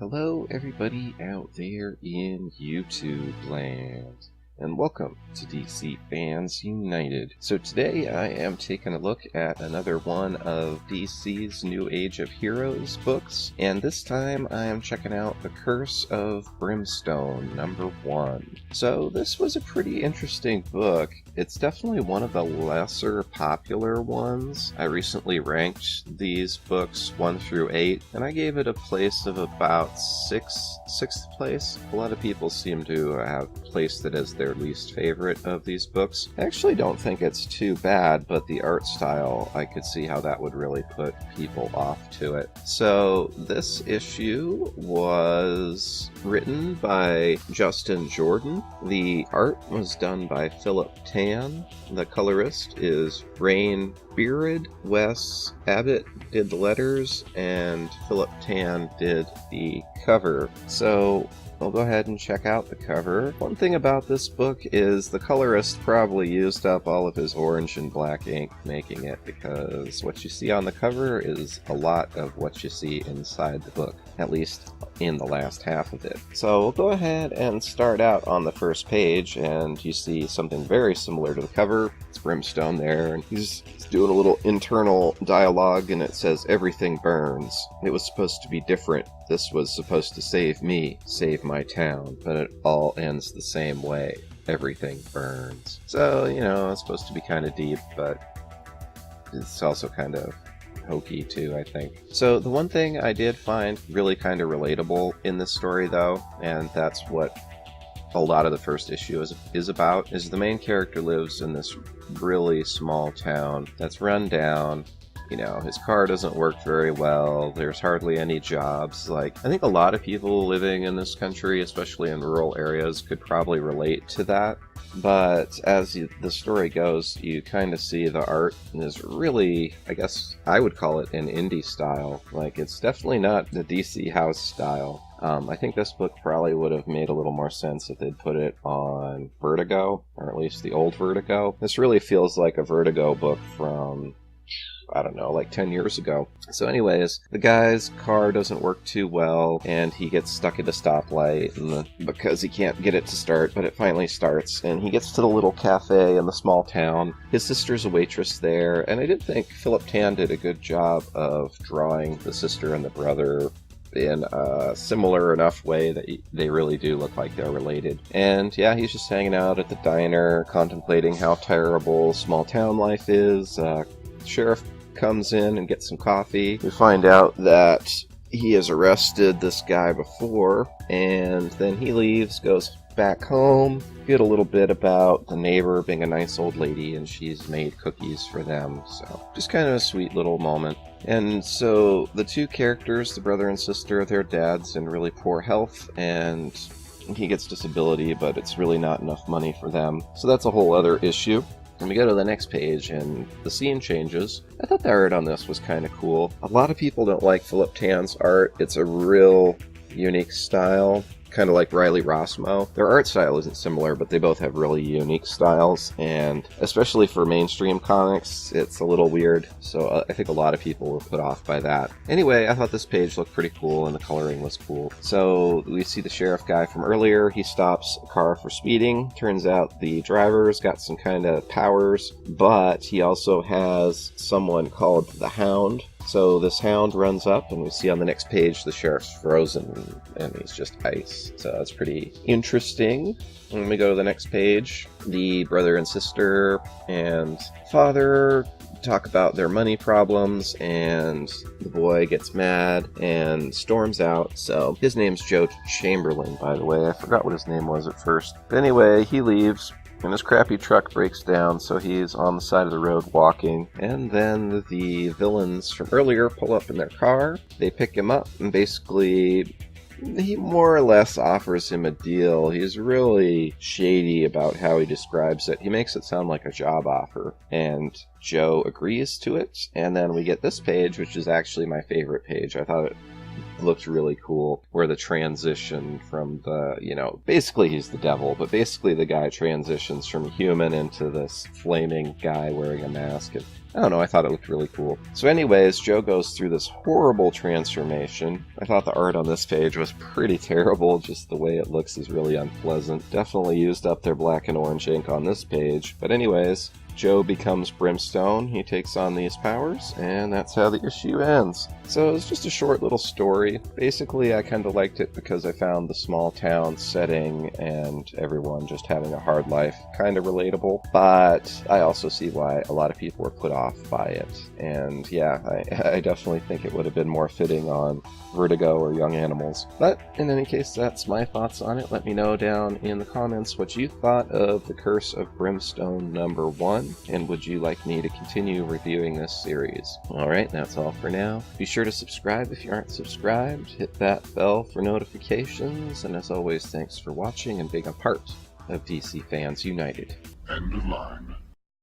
Hello, everybody out there in YouTube land, and welcome to DC Fans United. So today I am taking a look at another one of DC's New Age of Heroes books, and this time I am checking out The Curse of Brimstone, #1. So this was a pretty interesting book. It's definitely one of the lesser popular ones. I recently ranked these books 1 through 8, and I gave it a place of about sixth place. A lot of people seem to have placed it as their least favorite of these books. I actually don't think it's too bad, but the art style, I could see how that would really put people off to it. So this issue was written by Justin Jordan. The art was done by Philip Tan. The colorist is Rain Beard. Wes Abbott did the letters, and Philip Tan did the cover. So I'll go ahead and check out the cover. One thing about this book is the colorist probably used up all of his orange and black ink making it, because what you see on the cover is a lot of what you see inside the book, at least in the last half of it. So we'll go ahead and start out on the first page, and you see something very similar to the cover. It's Brimstone there, and he's doing a little internal dialogue, and it says, "Everything burns. It was supposed to be different. This was supposed to save me, save my town, but it all ends the same way. Everything burns." So, it's supposed to be kind of deep, but it's also kind of hokey too, I think. So the one thing I did find really kind of relatable in this story, though, and that's what a lot of the first issue is about, is the main character lives in this really small town that's run down. His car doesn't work very well. There's hardly any jobs. I think a lot of people living in this country, especially in rural areas, could probably relate to that. But as the story goes, you kind of see the art is really, I guess I would call it an indie style. It's definitely not the DC House style. I think this book probably would have made a little more sense if they'd put it on Vertigo, or at least the old Vertigo. This really feels like a Vertigo book from, I don't know, 10 years ago. So anyways, the guy's car doesn't work too well, and he gets stuck at a stoplight because he can't get it to start, but it finally starts, and he gets to the little cafe in the small town. His sister's a waitress there, and I did think Philip Tan did a good job of drawing the sister and the brother in a similar enough way that they really do look like they're related. And yeah, he's just hanging out at the diner, contemplating how terrible small town life is. Sheriff comes in and gets some coffee. We find out that he has arrested this guy before, and then he leaves, goes back home. Get a little bit about the neighbor being a nice old lady, and she's made cookies for them. So just kind of a sweet little moment. And so the two characters, the brother and sister, their dad's in really poor health, and he gets disability, but it's really not enough money for them. So that's a whole other issue. And we go to the next page, and the scene changes. I thought the art on this was kind of cool. A lot of people don't like Philip Tan's art. It's a real unique style, kind of like Riley Rossmo. Their art style isn't similar, but they both have really unique styles, and especially for mainstream comics, it's a little weird, so I think a lot of people were put off by that. Anyway, I thought this page looked pretty cool, and the coloring was cool. So we see the sheriff guy from earlier. He stops a car for speeding. Turns out the driver's got some kind of powers, but he also has someone called the Hound. So this hound runs up, and we see on the next page the sheriff's frozen, and he's just ice. So that's pretty interesting. When we go to the next page, the brother and sister and father talk about their money problems, and the boy gets mad and storms out. So his name's Joe Chamberlain, by the way. I forgot what his name was at first. But anyway, he leaves, and his crappy truck breaks down, so he's on the side of the road walking. And then the villains from earlier pull up in their car. They pick him up, and basically he more or less offers him a deal. He's really shady about how he describes it. He makes it sound like a job offer, and Joe agrees to it. And then we get this page, which is actually my favorite page. I thought looked really cool, where the transition from the, basically he's the devil, but basically the guy transitions from human into this flaming guy wearing a mask. And I don't know, I thought it looked really cool. So anyways, Joe goes through this horrible transformation. I thought the art on this page was pretty terrible. Just the way it looks is really unpleasant. Definitely used up their black and orange ink on this page. But anyways, Joe becomes Brimstone, he takes on these powers, and that's how the issue ends. So it was just a short little story. Basically, I kind of liked it because I found the small town setting and everyone just having a hard life kind of relatable. But I also see why a lot of people were put off by it. And yeah, I definitely think it would have been more fitting on Vertigo or Young Animals. But in any case, that's my thoughts on it. Let me know down in the comments what you thought of the Curse of Brimstone #1. And would you like me to continue reviewing this series? Alright, that's all for now. Be sure to subscribe if you aren't subscribed. Hit that bell for notifications. And as always, thanks for watching and being a part of DC Fans United. End of line.